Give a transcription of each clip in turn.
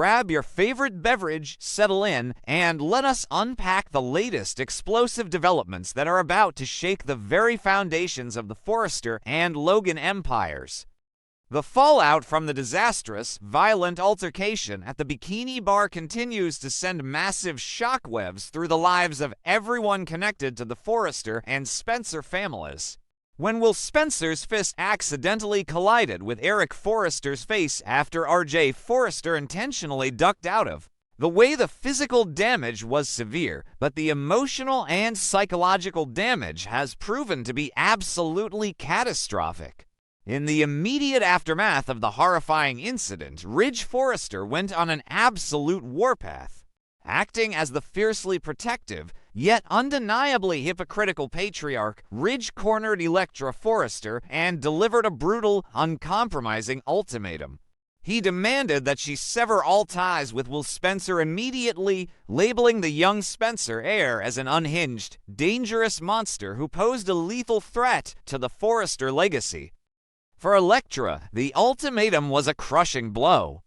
grab your favorite beverage, settle in, and let us unpack the latest explosive developments that are about to shake the very foundations of the Forrester and Logan empires. The fallout from the disastrous, violent altercation at the Bikini Bar continues to send massive shockwaves through the lives of everyone connected to the Forrester and Spencer families. When Will Spencer's fist accidentally collided with Eric Forrester's face after RJ Forrester intentionally ducked out of. The way the physical damage was severe, but the emotional and psychological damage has proven to be absolutely catastrophic. In the immediate aftermath of the horrifying incident, Ridge Forrester went on an absolute warpath. Acting as the fiercely protective, yet undeniably hypocritical patriarch, Ridge cornered Electra Forrester and delivered a brutal, uncompromising ultimatum. He demanded that she sever all ties with Will Spencer immediately, labeling the young Spencer heir as an unhinged, dangerous monster who posed a lethal threat to the Forrester legacy. For Electra, the ultimatum was a crushing blow.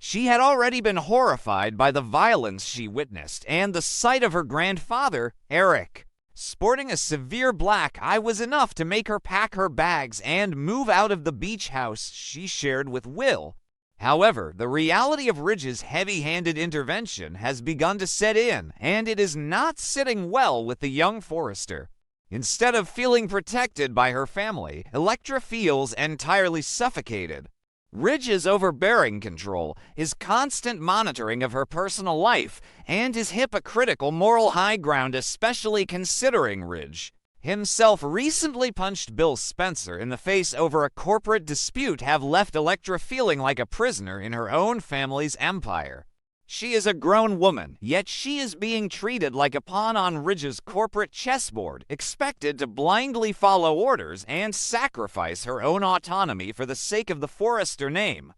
She had already been horrified by the violence she witnessed and the sight of her grandfather, Eric, sporting a severe black eye was enough to make her pack her bags and move out of the beach house she shared with Will. However, the reality of Ridge's heavy-handed intervention has begun to set in, and it is not sitting well with the young Forrester. Instead of feeling protected by her family, Electra feels entirely suffocated. Ridge's overbearing control, his constant monitoring of her personal life, and his hypocritical moral high ground, especially considering Ridge himself recently punched Bill Spencer in the face over a corporate dispute, have left Electra feeling like a prisoner in her own family's empire. She is a grown woman, yet she is being treated like a pawn on Ridge's corporate chessboard, expected to blindly follow orders and sacrifice her own autonomy for the sake of the Forrester name.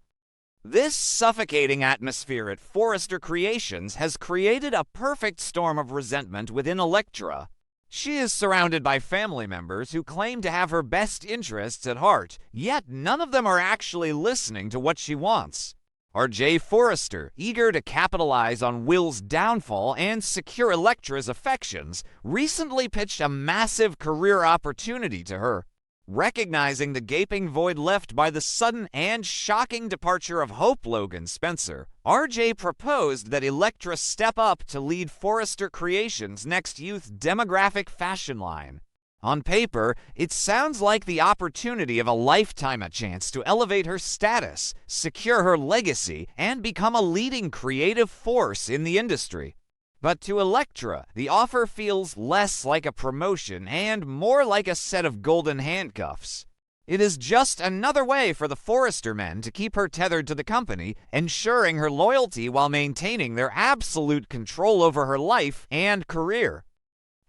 This suffocating atmosphere at Forrester Creations has created a perfect storm of resentment within Electra. She is surrounded by family members who claim to have her best interests at heart, yet none of them are actually listening to what she wants. RJ Forrester, eager to capitalize on Will's downfall and secure Electra's affections, recently pitched a massive career opportunity to her. Recognizing the gaping void left by the sudden and shocking departure of Hope Logan Spencer, RJ proposed that Electra step up to lead Forrester Creations' next youth demographic fashion line. On paper, it sounds like the opportunity of a lifetime, a chance to elevate her status, secure her legacy, and become a leading creative force in the industry. But to Electra, the offer feels less like a promotion and more like a set of golden handcuffs. It is just another way for the Forrester men to keep her tethered to the company, ensuring her loyalty while maintaining their absolute control over her life and career.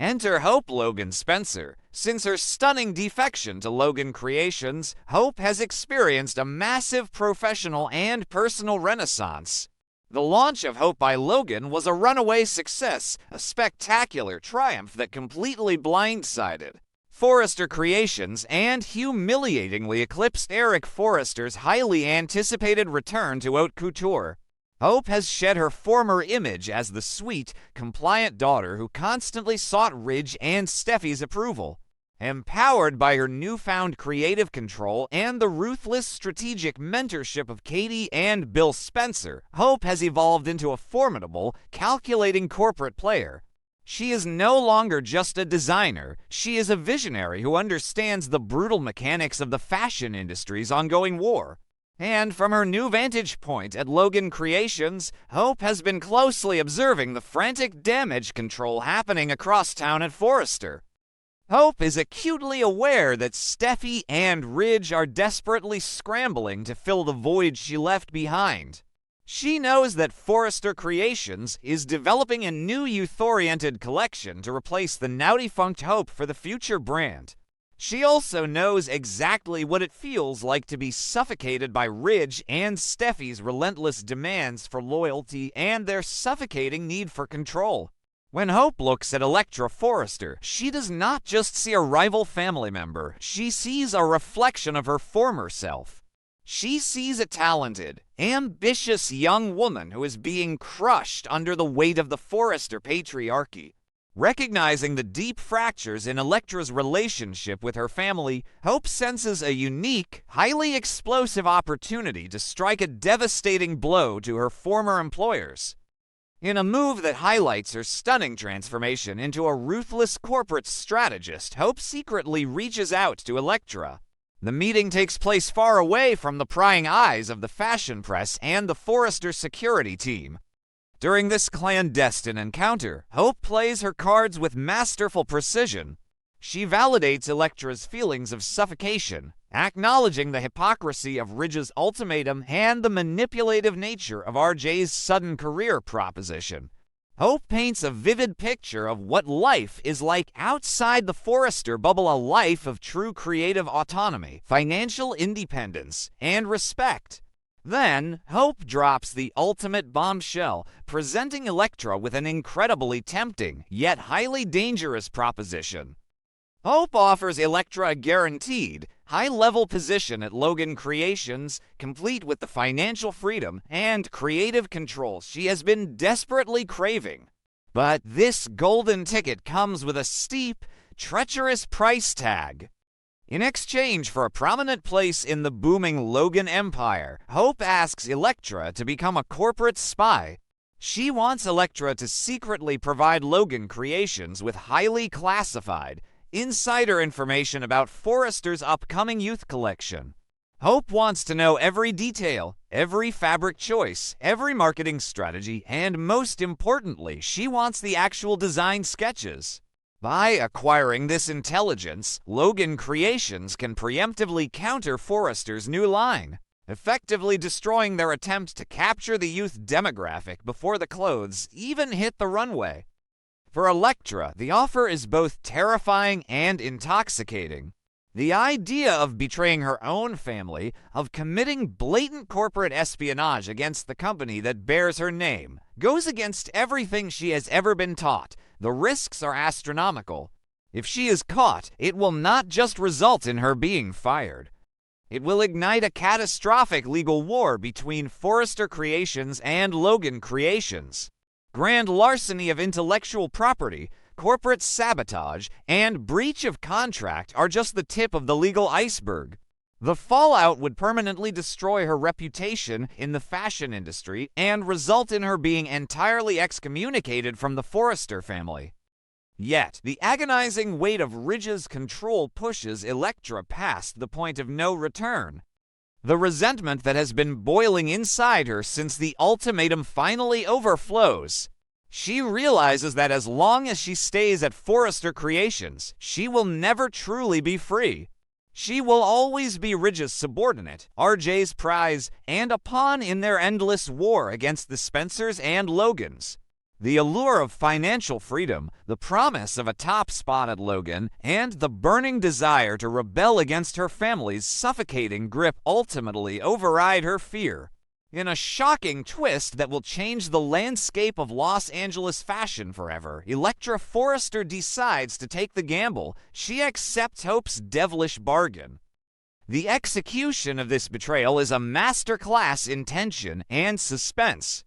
Enter Hope Logan Spencer. Since her stunning defection to Logan Creations, Hope has experienced a massive professional and personal renaissance. The launch of Hope by Logan was a runaway success, a spectacular triumph that completely blindsided Forrester Creations and humiliatingly eclipsed Eric Forrester's highly anticipated return to haute couture. Hope has shed her former image as the sweet, compliant daughter who constantly sought Ridge and Steffy's approval. Empowered by her newfound creative control and the ruthless strategic mentorship of Katie and Bill Spencer, Hope has evolved into a formidable, calculating corporate player. She is no longer just a designer, she is a visionary who understands the brutal mechanics of the fashion industry's ongoing war. And from her new vantage point at Logan Creations, Hope has been closely observing the frantic damage control happening across town at Forrester. Hope is acutely aware that Steffy and Ridge are desperately scrambling to fill the void she left behind. She knows that Forrester Creations is developing a new youth-oriented collection to replace the now-defunct Hope for the future brand. She also knows exactly what it feels like to be suffocated by Ridge and Steffy's relentless demands for loyalty and their suffocating need for control. When Hope looks at Electra Forrester, she does not just see a rival family member, she sees a reflection of her former self. She sees a talented, ambitious young woman who is being crushed under the weight of the Forrester patriarchy. Recognizing the deep fractures in Electra's relationship with her family, Hope senses a unique, highly explosive opportunity to strike a devastating blow to her former employers. In a move that highlights her stunning transformation into a ruthless corporate strategist, Hope secretly reaches out to Electra. The meeting takes place far away from the prying eyes of the fashion press and the Forrester security team. During this clandestine encounter, Hope plays her cards with masterful precision. She validates Electra's feelings of suffocation, acknowledging the hypocrisy of Ridge's ultimatum and the manipulative nature of RJ's sudden career proposition. Hope paints a vivid picture of what life is like outside the Forrester bubble, a life of true creative autonomy, financial independence, and respect. Then, Hope drops the ultimate bombshell, presenting Electra with an incredibly tempting, yet highly dangerous proposition. Hope offers Electra a guaranteed, high-level position at Logan Creations, complete with the financial freedom and creative control she has been desperately craving. But this golden ticket comes with a steep, treacherous price tag. In exchange for a prominent place in the booming Logan empire, Hope asks Electra to become a corporate spy. She wants Electra to secretly provide Logan Creations with highly classified, insider information about Forrester's upcoming youth collection. Hope wants to know every detail, every fabric choice, every marketing strategy, and most importantly, she wants the actual design sketches. By acquiring this intelligence, Logan Creations can preemptively counter Forrester's new line, effectively destroying their attempt to capture the youth demographic before the clothes even hit the runway. For Electra, the offer is both terrifying and intoxicating. The idea of betraying her own family, of committing blatant corporate espionage against the company that bears her name, goes against everything she has ever been taught. The risks are astronomical. If she is caught, it will not just result in her being fired. It will ignite a catastrophic legal war between Forrester Creations and Logan Creations. Grand larceny of intellectual property, corporate sabotage, and breach of contract are just the tip of the legal iceberg. The fallout would permanently destroy her reputation in the fashion industry and result in her being entirely excommunicated from the Forrester family. Yet, the agonizing weight of Ridge's control pushes Electra past the point of no return. The resentment that has been boiling inside her since the ultimatum finally overflows. She realizes that as long as she stays at Forrester Creations, she will never truly be free. She will always be Ridge's subordinate, RJ's prize, and a pawn in their endless war against the Spencers and Logans. The allure of financial freedom, the promise of a top spot at Logan, and the burning desire to rebel against her family's suffocating grip ultimately override her fear. In a shocking twist that will change the landscape of Los Angeles fashion forever, Electra Forrester decides to take the gamble. She accepts Hope's devilish bargain. The execution of this betrayal is a masterclass in tension and suspense.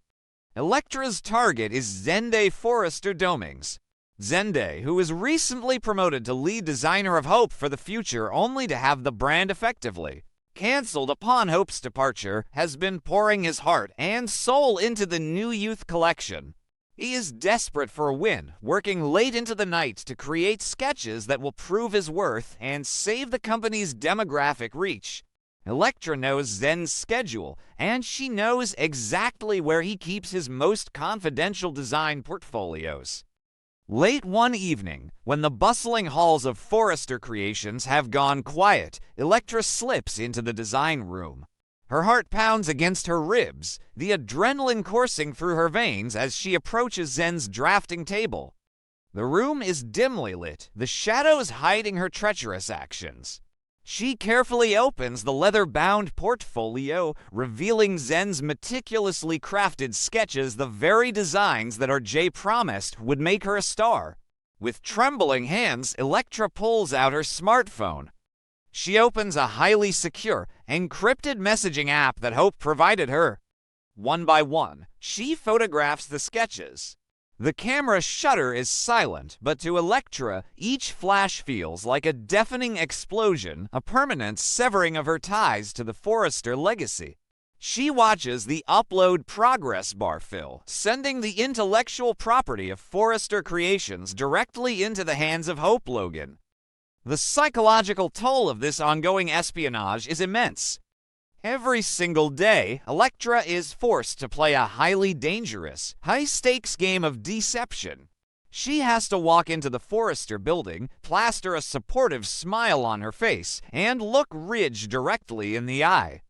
Electra's target is Zende Forrester Domings. Zende, who was recently promoted to lead designer of Hope for the future only to have the brand effectively canceled upon Hope's departure, has been pouring his heart and soul into the new youth collection. He is desperate for a win, working late into the night to create sketches that will prove his worth and save the company's demographic reach. Electra knows Zen's schedule, and she knows exactly where he keeps his most confidential design portfolios. Late one evening, when the bustling halls of Forrester Creations have gone quiet, Electra slips into the design room. Her heart pounds against her ribs, the adrenaline coursing through her veins as she approaches Zen's drafting table. The room is dimly lit, the shadows hiding her treacherous actions. She carefully opens the leather-bound portfolio, revealing Zen's meticulously crafted sketches, the very designs that RJ promised would make her a star. With trembling hands, Electra pulls out her smartphone. She opens a highly secure, encrypted messaging app that Hope provided her. One by one, she photographs the sketches. The camera shutter is silent, but to Electra, each flash feels like a deafening explosion, a permanent severing of her ties to the Forrester legacy. She watches the upload progress bar fill, sending the intellectual property of Forrester Creations directly into the hands of Hope Logan. The psychological toll of this ongoing espionage is immense. Every single day, Electra is forced to play a highly dangerous, high-stakes game of deception. She has to walk into the Forrester building, plaster a supportive smile on her face, and look Ridge directly in the eye.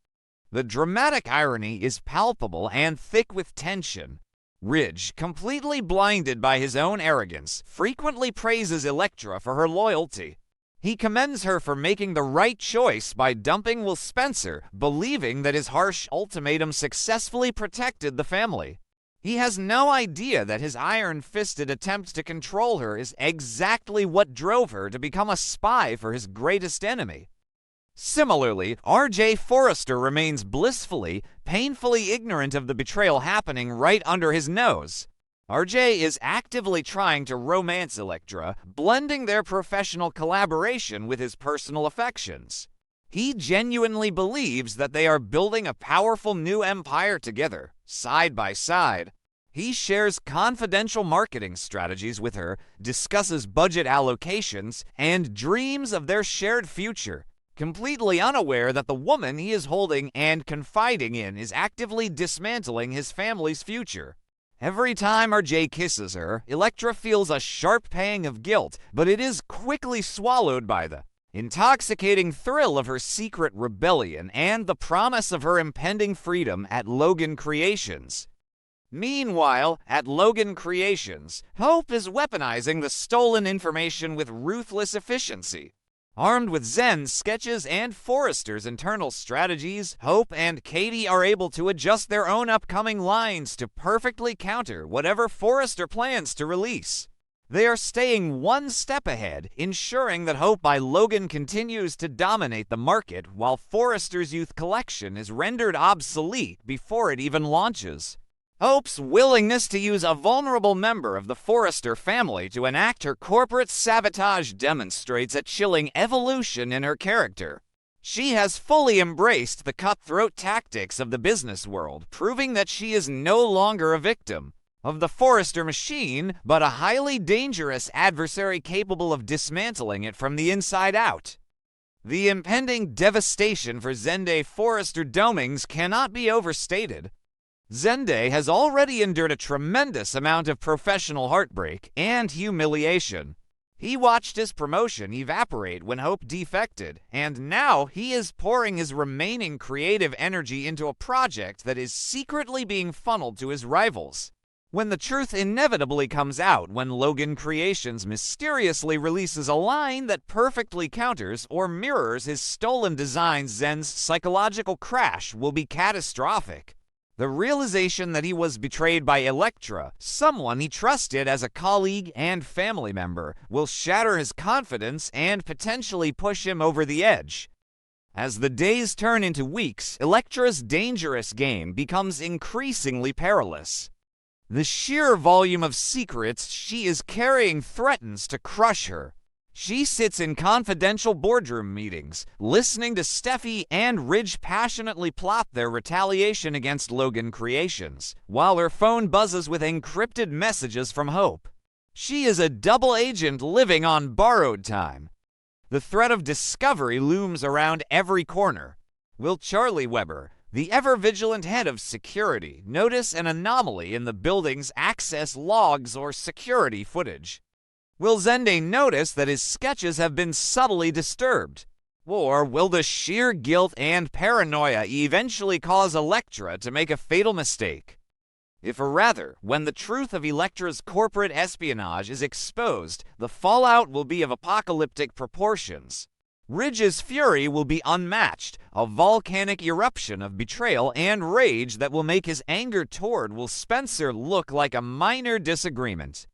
The dramatic irony is palpable and thick with tension. Ridge, completely blinded by his own arrogance, frequently praises Electra for her loyalty. He commends her for making the right choice by dumping Will Spencer, believing that his harsh ultimatum successfully protected the family. He has no idea that his iron-fisted attempt to control her is exactly what drove her to become a spy for his greatest enemy. Similarly, R.J. Forrester remains blissfully, painfully ignorant of the betrayal happening right under his nose. R.J. is actively trying to romance Electra, blending their professional collaboration with his personal affections. He genuinely believes that they are building a powerful new empire together, side by side. He shares confidential marketing strategies with her, discusses budget allocations, and dreams of their shared future, completely unaware that the woman he is holding and confiding in is actively dismantling his family's future. Every time RJ kisses her, Electra feels a sharp pang of guilt, but it is quickly swallowed by the intoxicating thrill of her secret rebellion and the promise of her impending freedom at Logan Creations. Meanwhile, at Logan Creations, Hope is weaponizing the stolen information with ruthless efficiency. Armed with Zen's sketches and Forrester's internal strategies, Hope and Katie are able to adjust their own upcoming lines to perfectly counter whatever Forrester plans to release. They are staying one step ahead, ensuring that Hope by Logan continues to dominate the market while Forrester's youth collection is rendered obsolete before it even launches. Hope's willingness to use a vulnerable member of the Forrester family to enact her corporate sabotage demonstrates a chilling evolution in her character. She has fully embraced the cutthroat tactics of the business world, proving that she is no longer a victim of the Forrester machine, but a highly dangerous adversary capable of dismantling it from the inside out. The impending devastation for Zende Forrester Domings cannot be overstated. Zende has already endured a tremendous amount of professional heartbreak and humiliation. He watched his promotion evaporate when Hope defected, and now he is pouring his remaining creative energy into a project that is secretly being funneled to his rivals. When the truth inevitably comes out when Logan Creations mysteriously releases a line that perfectly counters or mirrors his stolen design, Zen's psychological crash will be catastrophic. The realization that he was betrayed by Electra, someone he trusted as a colleague and family member, will shatter his confidence and potentially push him over the edge. As the days turn into weeks, Electra's dangerous game becomes increasingly perilous. The sheer volume of secrets she is carrying threatens to crush her. She sits in confidential boardroom meetings, listening to Steffy and Ridge passionately plot their retaliation against Logan Creations, while her phone buzzes with encrypted messages from Hope. She is a double agent living on borrowed time. The threat of discovery looms around every corner. Will Charlie Weber, the ever-vigilant head of security, notice an anomaly in the building's access logs or security footage? Will Zende notice that his sketches have been subtly disturbed? Or will the sheer guilt and paranoia eventually cause Electra to make a fatal mistake? If rather, when the truth of Electra's corporate espionage is exposed, the fallout will be of apocalyptic proportions. Ridge's fury will be unmatched, a volcanic eruption of betrayal and rage that will make his anger toward Will Spencer look like a minor disagreement.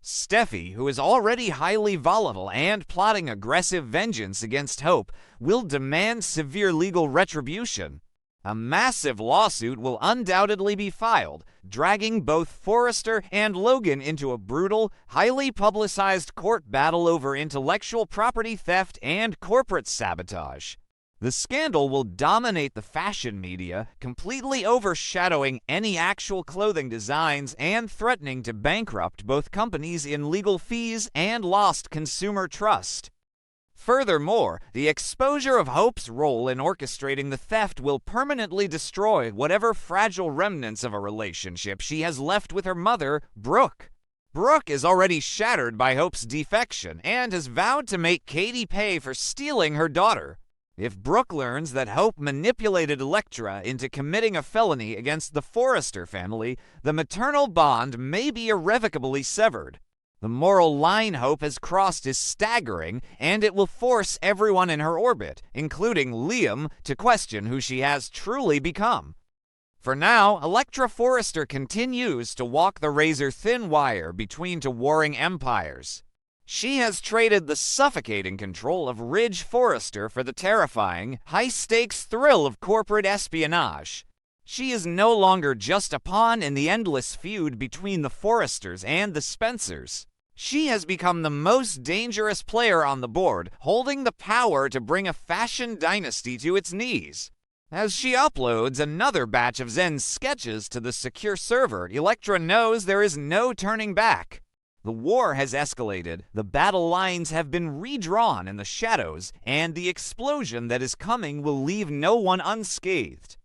Steffy, who is already highly volatile and plotting aggressive vengeance against Hope, will demand severe legal retribution. A massive lawsuit will undoubtedly be filed, dragging both Forrester and Logan into a brutal, highly publicized court battle over intellectual property theft and corporate sabotage. The scandal will dominate the fashion media, completely overshadowing any actual clothing designs and threatening to bankrupt both companies in legal fees and lost consumer trust. Furthermore, the exposure of Hope's role in orchestrating the theft will permanently destroy whatever fragile remnants of a relationship she has left with her mother, Brooke. Brooke is already shattered by Hope's defection and has vowed to make Katie pay for stealing her daughter. If Brooke learns that Hope manipulated Electra into committing a felony against the Forrester family, the maternal bond may be irrevocably severed. The moral line Hope has crossed is staggering, and it will force everyone in her orbit, including Liam, to question who she has truly become. For now, Electra Forrester continues to walk the razor-thin wire between two warring empires. She has traded the suffocating control of Ridge Forrester for the terrifying, high-stakes thrill of corporate espionage. She is no longer just a pawn in the endless feud between the Forresters and the Spencers. She has become the most dangerous player on the board, holding the power to bring a fashion dynasty to its knees. As she uploads another batch of Zen's sketches to the secure server, Electra knows there is no turning back. The war has escalated, the battle lines have been redrawn in the shadows, and the explosion that is coming will leave no one unscathed.